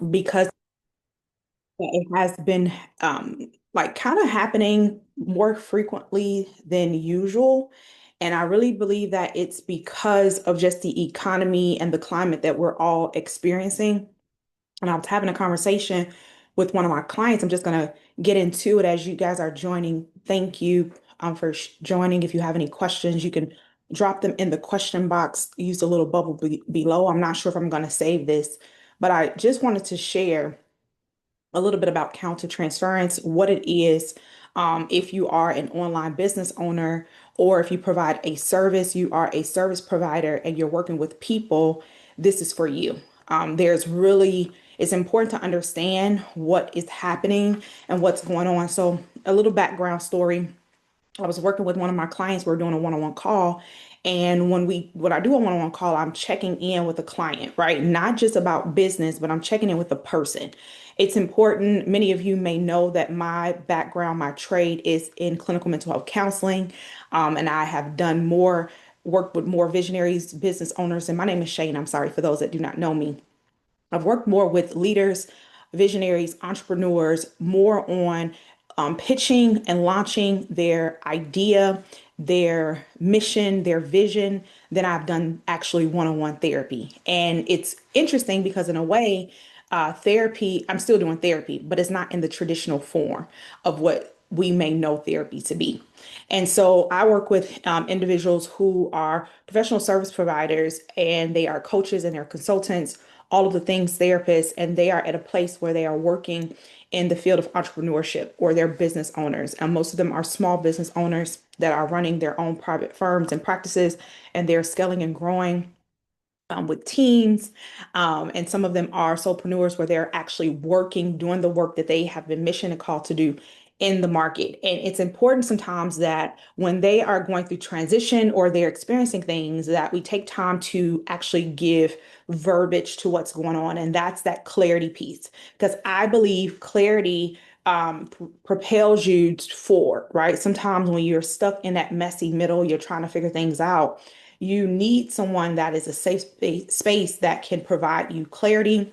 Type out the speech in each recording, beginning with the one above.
because it has been like kind of happening more frequently than usual. And I really believe that it's because of just the economy and the climate that we're all experiencing. And I was having a conversation with one of my clients. I'm just going to get into it as you guys are joining. Thank you for joining. If you have any questions, you can drop them in the question box. Use the little bubble below. I'm not sure if I'm going to save this, but I just wanted to share a little bit about countertransference, what it is, if you are an online business owner or if you provide a service, you are a service provider and you're working with people, this is for you. It's important to understand what is happening and what's going on. So, a little background story. I was working with one of my clients. We are doing a one-on-one call. And when I do a one-on-one call, I'm checking in with the client, right? Not just about business, but I'm checking in with the person. It's important. Many of you may know that my background, my trade is in clinical mental health counseling. And I have done more work with more visionaries, business owners. And my name is Shane. I'm sorry for those that do not know me. I've worked more with leaders, visionaries, entrepreneurs, more on pitching and launching their idea, their mission, their vision than I've done actually one-on-one therapy. And it's interesting because in a way, therapy, I'm still doing therapy, but it's not in the traditional form of what we may know therapy to be. And so I work with individuals who are professional service providers and they are coaches and they're consultants, all of the things therapists, and they are at a place where they are working in the field of entrepreneurship or they're business owners. And most of them are small business owners that are running their own private firms and practices and they're scaling and growing with teams. And some of them are solopreneurs where they're actually working, doing the work that they have been mission and called to do in the market. And it's important sometimes that when they are going through transition or they're experiencing things, that we take time to actually give verbiage to what's going on. And that's that clarity piece. Because I believe clarity propels you forward, right? Sometimes when you're stuck in that messy middle, you're trying to figure things out, you need someone that is a safe space that can provide you clarity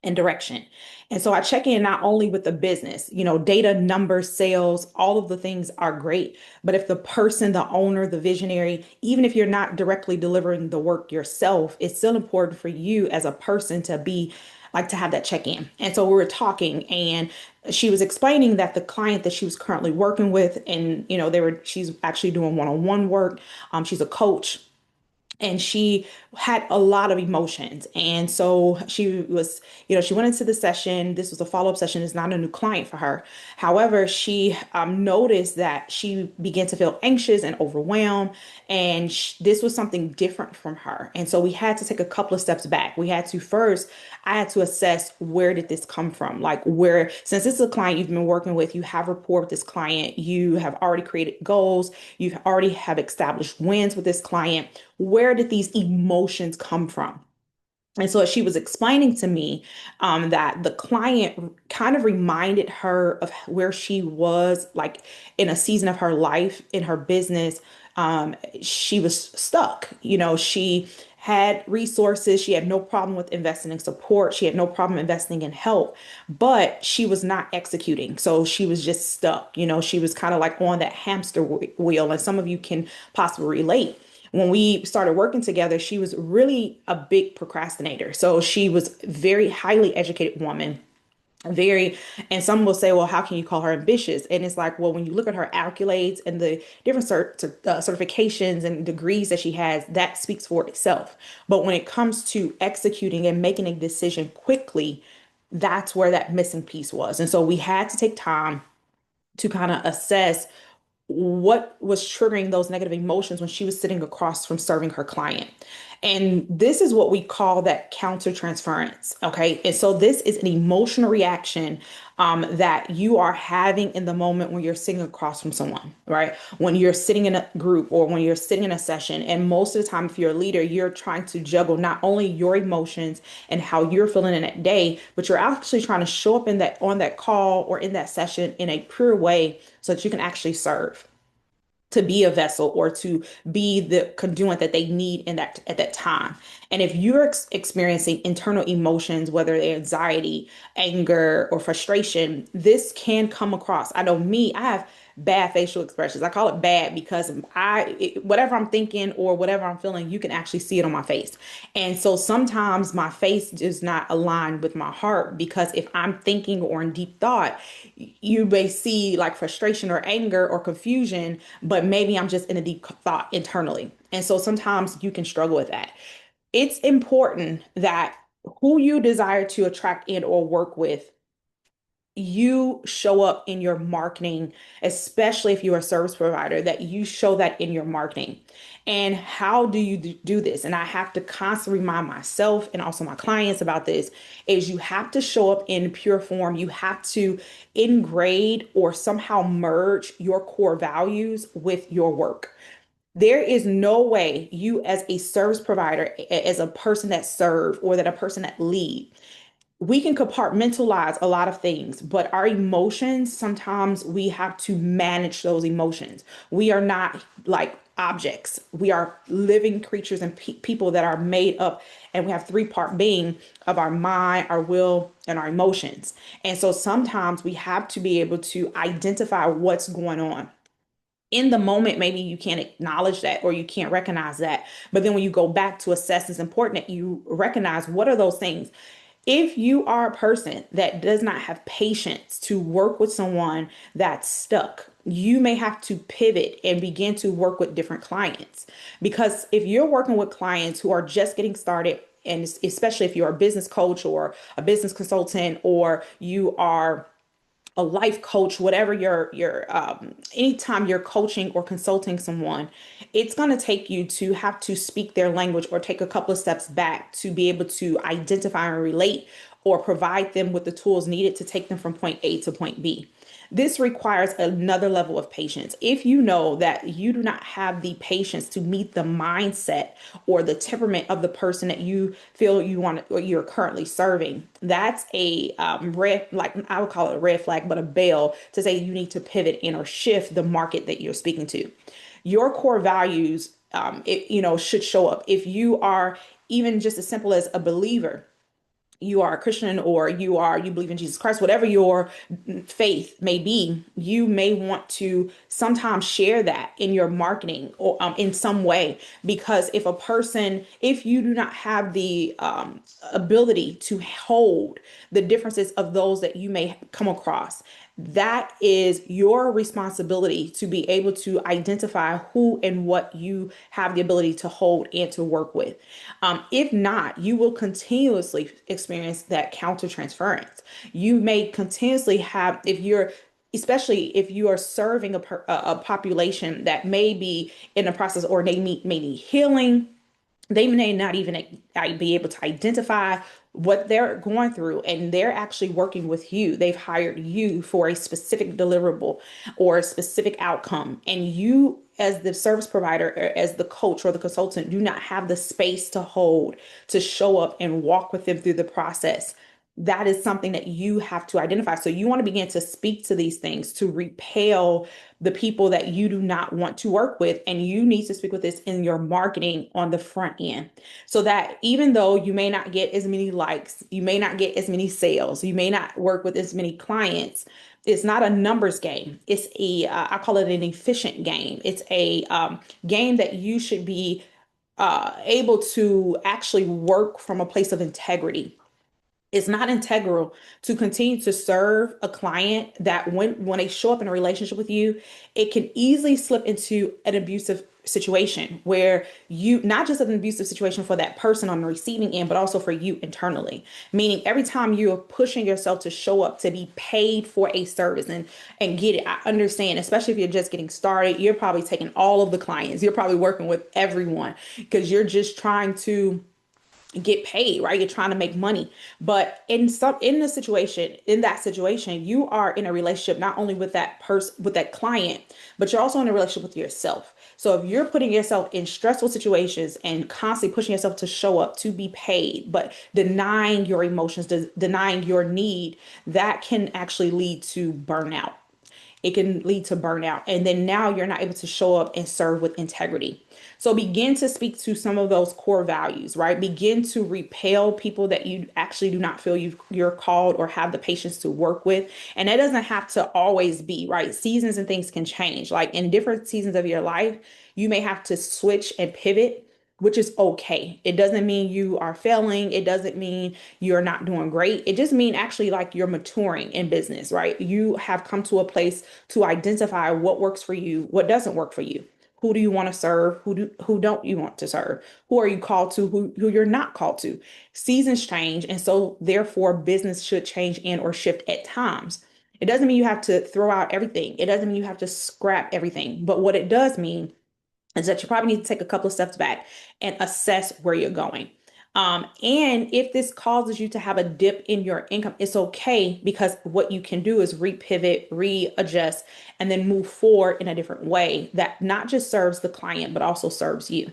and direction. And so I check in not only with the business, data, numbers, sales, all of the things are great. But if the person, the owner, the visionary, even if you're not directly delivering the work yourself, it's still important for you as a person to be like to have that check in. And so we were talking and she was explaining that the client that she was currently working with, and she's actually doing one-on-one work. She's a coach and she had a lot of emotions. And so she went into the session. This was a follow-up session. It's not a new client for her. However, she noticed that she began to feel anxious and overwhelmed. And this was something different from her. And so we had to take a couple of steps back. I had to assess, where did this come from? Like, since this is a client you've been working with, you have rapport with this client, you have already created goals, you already have established wins with this client. Where did these emotions come from? And so as she was explaining to me that the client kind of reminded her of where she was, like in a season of her life, in her business. She was stuck. She had resources. She had no problem with investing in support. She had no problem investing in help, but she was not executing. So she was just stuck. She was kind of like on that hamster wheel. And some of you can possibly relate. When we started working together, she was really a big procrastinator. So she was very highly educated woman, very, and some will say, well, how can you call her ambitious? And it's like, well, when you look at her accolades and the different certifications and degrees that she has, that speaks for itself. But when it comes to executing and making a decision quickly, that's where that missing piece was. And so we had to take time to kind of assess what was triggering those negative emotions when she was sitting across from serving her client. And this is what we call that countertransference. Okay. And so this is an emotional reaction that you are having in the moment when you're sitting across from someone, right? When you're sitting in a group or when you're sitting in a session. And most of the time, if you're a leader, you're trying to juggle not only your emotions and how you're feeling in that day, but you're actually trying to show up on that call or in that session in a pure way so that you can actually serve. to be a vessel or to be the conduit that they need in that at that time. And if you're experiencing internal emotions, whether they're anxiety, anger, or frustration, this can come across. I know me, I have bad facial expressions. I call it bad because whatever I'm thinking or whatever I'm feeling, you can actually see it on my face. And so sometimes my face is not aligned with my heart because if I'm thinking or in deep thought, you may see like frustration or anger or confusion, but maybe I'm just in a deep thought internally. And so sometimes you can struggle with that. It's important that who you desire to attract and or work with, you show up in your marketing, especially if you're a service provider, that you show that in your marketing. And how do you do this? And I have to constantly remind myself and also my clients about this is you have to show up in pure form. You have to ingrade or somehow merge your core values with your work. There is no way you as a service provider, as a person that serve or that a person that lead, we can compartmentalize a lot of things, but our emotions, sometimes we have to manage those emotions. We are not like objects. We are living creatures and people that are made up, and we have three-part being of our mind, our will, and our emotions. And so sometimes we have to be able to identify what's going on in the moment. Maybe you can't acknowledge that or you can't recognize that, but then when you go back to assess, it's important that you recognize what are those things. If you are a person that does not have patience to work with someone that's stuck, you may have to pivot and begin to work with different clients. Because if you're working with clients who are just getting started, and especially if you're a business coach or a business consultant, or you are a life coach, whatever anytime you're coaching or consulting someone, it's going to take you to have to speak their language or take a couple of steps back to be able to identify and relate or provide them with the tools needed to take them from point A to point B. This requires another level of patience. If you know that you do not have the patience to meet the mindset or the temperament of the person that you feel you want or you're currently serving, that's a red, like I would call it a red flag, but a bell to say you need to pivot in or shift the market that you're speaking to. Your core values, should show up. If you are even just as simple as a believer, you are a Christian or you believe in Jesus Christ, whatever your faith may be, you may want to sometimes share that in your marketing or in some way. Because if you do not have the ability to hold the differences of those that you may come across, that is your responsibility to be able to identify who and what you have the ability to hold and to work with. If not, you will continuously experience that countertransference. You may continuously have, especially if you are serving a population that may be in the process or may need healing, they may not even be able to identify what they're going through, and they're actually working with you. They've hired you for a specific deliverable or a specific outcome, and you as the service provider or as the coach or the consultant do not have the space to hold, to show up and walk with them through the process. That is something that you have to identify. So you want to begin to speak to these things to repel the people that you do not want to work with. And you need to speak with this in your marketing on the front end so that even though you may not get as many likes, you may not get as many sales, you may not work with as many clients. It's not a numbers game. It's I call it an efficient game. It's a game that you should be able to actually work from a place of integrity. It's not integral to continue to serve a client that when they show up in a relationship with you, it can easily slip into an abusive situation where you not just an abusive situation for that person on the receiving end, but also for you internally. Meaning every time you're pushing yourself to show up to be paid for a service and get it. I understand, especially if you're just getting started, you're probably taking all of the clients. You're probably working with everyone because you're just trying to get paid, right? You're trying to make money. But in that situation, you are in a relationship not only with that person, with that client, but you're also in a relationship with yourself. So if you're putting yourself in stressful situations and constantly pushing yourself to show up to be paid, but denying your emotions, denying your need, that can actually lead to burnout. It can lead to burnout. And then now you're not able to show up and serve with integrity. So begin to speak to some of those core values, right? Begin to repel people that you actually do not feel you're called or have the patience to work with. And that doesn't have to always be, right? Seasons and things can change. Like in different seasons of your life, you may have to switch and pivot, which is okay. It doesn't mean you are failing. It doesn't mean you're not doing great. It just means actually like you're maturing in business, right? You have come to a place to identify what works for you, what doesn't work for you. Who do you want to serve? Who don't you want to serve? Who are you called to? Who you're not called to? Seasons change, and so therefore business should change and or shift at times. It doesn't mean you have to throw out everything. It doesn't mean you have to scrap everything. But what it does mean is that you probably need to take a couple of steps back and assess where you're going. And if this causes you to have a dip in your income, it's okay because what you can do is repivot, readjust, and then move forward in a different way that not just serves the client, but also serves you.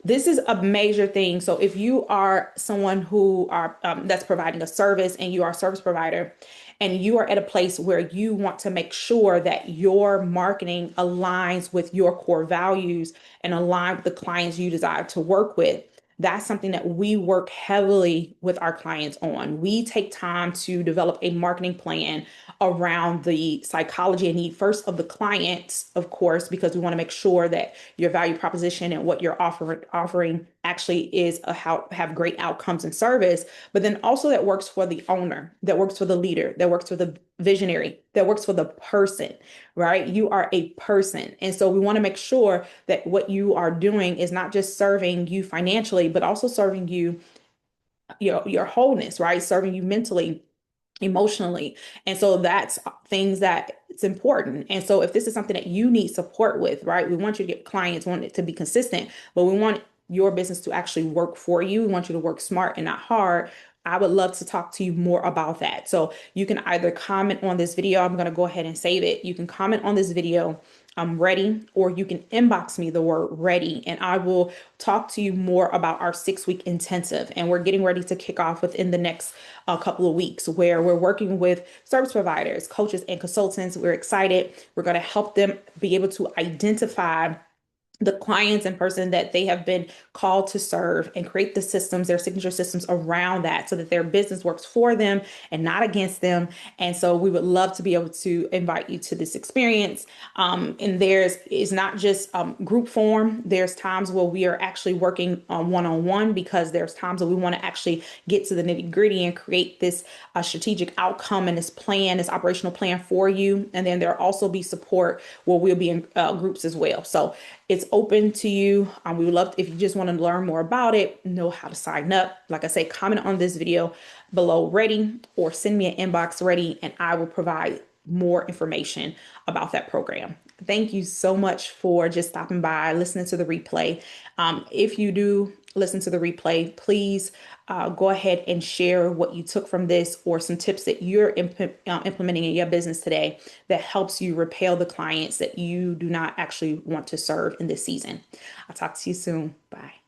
This is a major thing. So if you are someone who are that's providing a service and you are a service provider and you are at a place where you want to make sure that your marketing aligns with your core values and align with the clients you desire to work with, that's something that we work heavily with our clients on. We take time to develop a marketing plan around the psychology and need first of the clients, of course, because we want to make sure that your value proposition and what you're offering actually is how have great outcomes and service, but then also that works for the owner, that works for the leader, that works for the visionary, that works for the person, right? You are a person. And so we want to make sure that what you are doing is not just serving you financially, but also serving you your wholeness, right? Serving you mentally, emotionally. And so that's things that it's important. And so if this is something that you need support with, right? We want you to get clients, want it to be consistent, but we want your business to actually work for you. We want you to work smart and not hard. I would love to talk to you more about that. So you can either comment on this video. I'm going to go ahead and save it. You can comment on this video. I'm ready, or you can inbox me the word ready, and I will talk to you more about our 6 week intensive. And we're getting ready to kick off within the next couple of weeks, where we're working with service providers, coaches, and consultants. We're excited. We're going to help them be able to identify the clients and person that they have been called to serve and create the systems, their signature systems around that so that their business works for them and not against them. And so we would love to be able to invite you to this experience. And there's is not just group form. There's times where we are actually working one-on-one because there's times that we want to actually get to the nitty gritty and create this strategic outcome and this plan, this operational plan for you. And then there'll also be support where we'll be in groups as well. So it's open to you. We would love if you just want to learn more about it, know how to sign up. Like I say, comment on this video below ready or send me an inbox ready and I will provide more information about that program. Thank you so much for just stopping by, listening to the replay. If you do listen to the replay, please go ahead and share what you took from this or some tips that you're implementing in your business today that helps you repel the clients that you do not actually want to serve in this season. I'll talk to you soon. Bye.